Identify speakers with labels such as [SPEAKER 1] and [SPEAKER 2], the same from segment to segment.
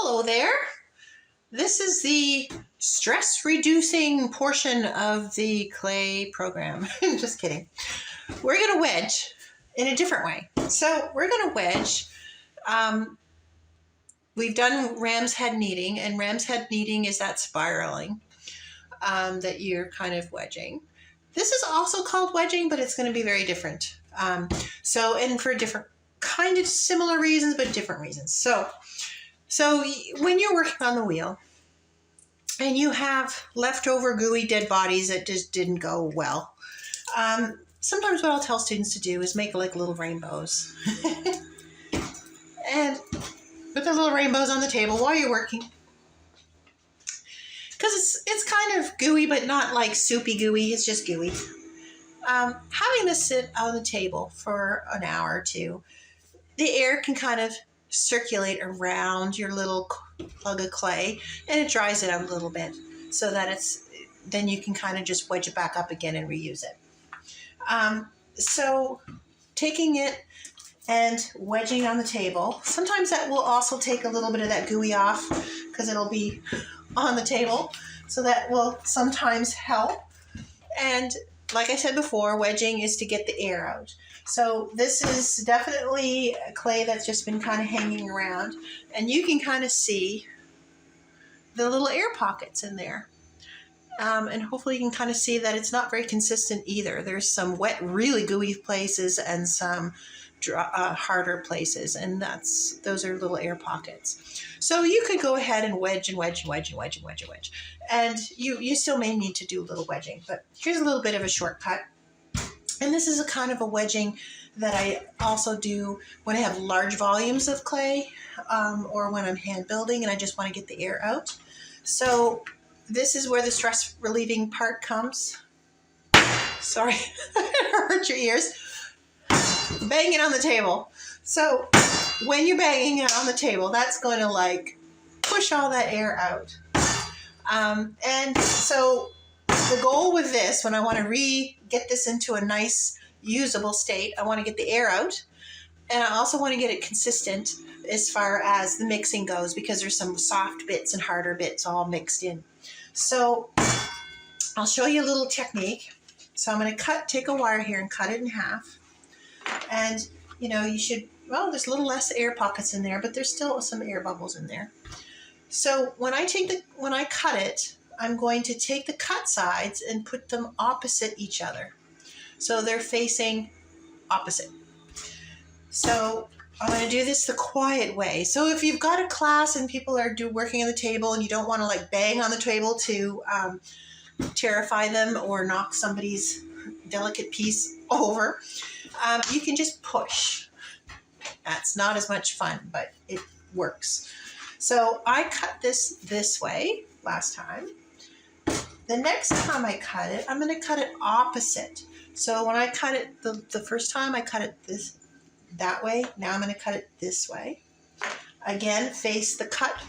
[SPEAKER 1] Hello there. This is the stress reducing portion of the clay program. Just kidding. We're going to wedge in a different way. So we're going to wedge. We've done ram's head kneading, and ram's head kneading is that spiraling that you're kind of wedging. This is also called wedging, but it's going to be very different. And for different kind of similar reasons, but different reasons. So when you're working on the wheel and you have leftover gooey dead bodies that just didn't go well, sometimes what I'll tell students to do is make like little rainbows. And put the little rainbows on the table while you're working. Because it's kind of gooey, but not like soupy gooey. It's just gooey. Having this sit on the table for an hour or two, the air can kind of circulate around your little plug of clay, and it dries it out a little bit so that then you can kind of just wedge it back up again and reuse it. So taking it and wedging on the table, sometimes that will also take a little bit of that gooey off because it'll be on the table, so that will sometimes help. And like I said before, wedging is to get the air out. So this is definitely a clay that's just been kind of hanging around, and you can kind of see the little air pockets in there. And hopefully you can kind of see that it's not very consistent either. There's some wet, really gooey places and some harder places, and those are little air pockets. So you could go ahead and wedge and wedge and wedge and wedge and wedge and wedge. And you still may need to do a little wedging, but here's a little bit of a shortcut. And this is a kind of a wedging that I also do when I have large volumes of clay, or when I'm hand building and I just want to get the air out. So this is where the stress relieving part comes. Sorry, it hurt your ears. Bang it on the table. So when you're banging it on the table, that's going to like push all that air out. And so the goal with this, when I want to get this into a nice usable state, I want to get the air out, and I also want to get it consistent as far as the mixing goes, because there's some soft bits and harder bits all mixed in. So I'll show you a little technique. So I'm going to take a wire here and cut it in half. And you should, there's a little less air pockets in there, but there's still some air bubbles in there. So when I cut it, I'm going to take the cut sides and put them opposite each other. So they're facing opposite. So I'm going to do this the quiet way. So if you've got a class and people are working on the table and you don't want to like bang on the table to terrify them or knock somebody's delicate piece over, you can just push. That's not as much fun, but it works. So I cut this way last time. The next time I cut it, I'm going to cut it opposite. So when I cut it the first time, I cut it that way. Now I'm going to cut it this way. Again, face the cut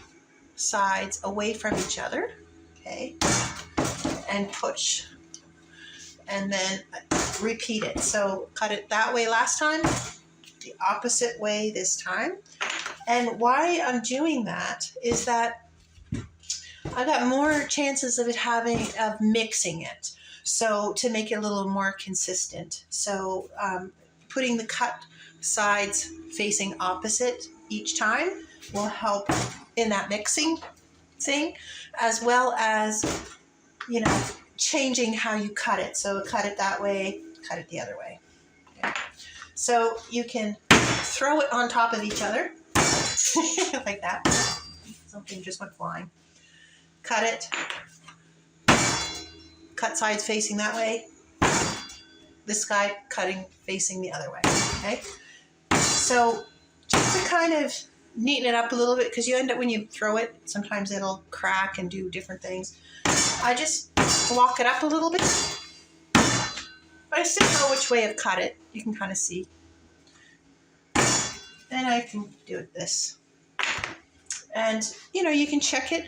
[SPEAKER 1] sides away from each other. Okay. And push. And then repeat it. So cut it that way last time, the opposite way this time. And why I'm doing that is that I got more chances of mixing it. So to make it a little more consistent. So putting the cut sides facing opposite each time will help in that mixing thing, as well as, changing how you cut it. So cut it that way, cut it the other way. Okay. So you can throw it on top of each other like that. Something just went flying. Cut it. Cut sides facing that way. This guy cutting facing the other way. Okay. So just to kind of neaten it up a little bit, because you end up, when you throw it, sometimes it'll crack and do different things. I just block it up a little bit, but I still know which way I've cut it. You can kind of see. Then I can do it this. And, you can check it.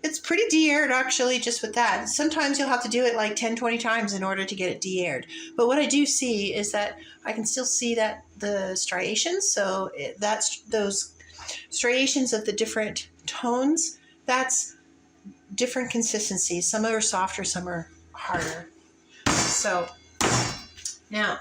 [SPEAKER 1] It's pretty de-aired actually, just with that. Sometimes you'll have to do it like 10, 20 times in order to get it de-aired. But what I do see is that I can still see that the striations, so that's those striations of the different tones, that's different consistencies. Some are softer, some are harder. So now,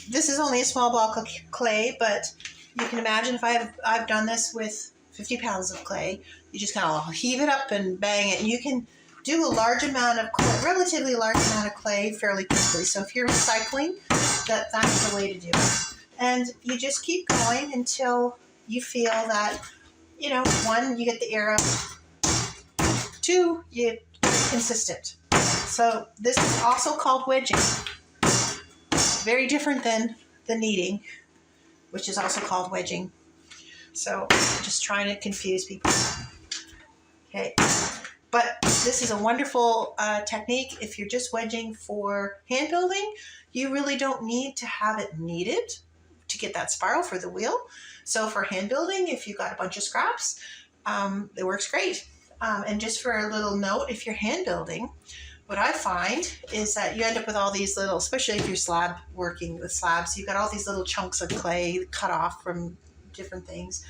[SPEAKER 1] this is only a small block of clay, but you can imagine if I've done this with 50 pounds of clay, you just kind of heave it up and bang it. And you can do a large amount of clay, relatively large amount of clay fairly quickly. So if you're recycling, that's the way to do it. And you just keep going until you feel that, you know, 1, you get the air up, 2, you get consistent. So this is also called wedging. Very different than the kneading, which is also called wedging. So just trying to confuse people. Okay, but this is a wonderful technique. If you're just wedging for hand building, you really don't need to have it kneaded to get that spiral for the wheel. So for hand building, if you've got a bunch of scraps, it works great. And just for a little note, if you're hand building, what I find is that you end up with all these little, especially if you're slab working with slabs, you've got all these little chunks of clay cut off from different things.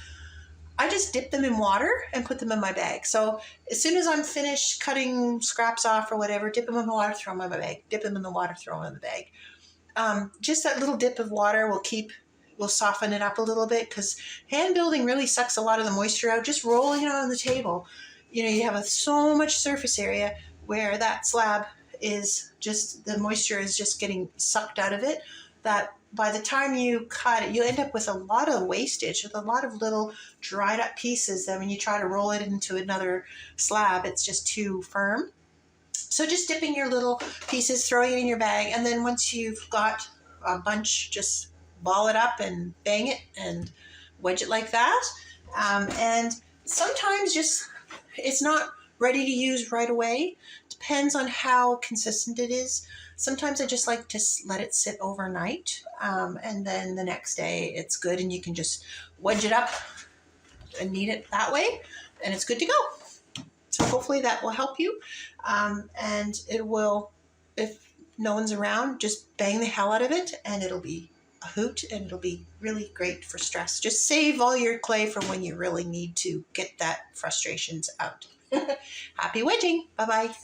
[SPEAKER 1] I just dip them in water and put them in my bag. So as soon as I'm finished cutting scraps off or whatever, dip them in the water, throw them in my bag. Dip them in the water, throw them in the bag. Just that little dip of water will soften it up a little bit, because hand building really sucks a lot of the moisture out. Just rolling it on the table, you know, you have so much surface area where that slab is just, the moisture is just getting sucked out of it, that by the time you cut it, you end up with a lot of wastage, with a lot of little dried up pieces that when you try to roll it into another slab, it's just too firm. So just dipping your little pieces, throwing it in your bag, and then once you've got a bunch, just ball it up and bang it and wedge it like that. And sometimes just, it's not ready to use right away. Depends on how consistent it is. Sometimes I just like to let it sit overnight, and then the next day it's good, and you can just wedge it up and knead it that way, and it's good to go. So hopefully that will help you, and it will, if no one's around, just bang the hell out of it, and it'll be a hoot, and it'll be really great for stress. Just save all your clay for when you really need to get that frustrations out. Happy wedging. Bye-bye.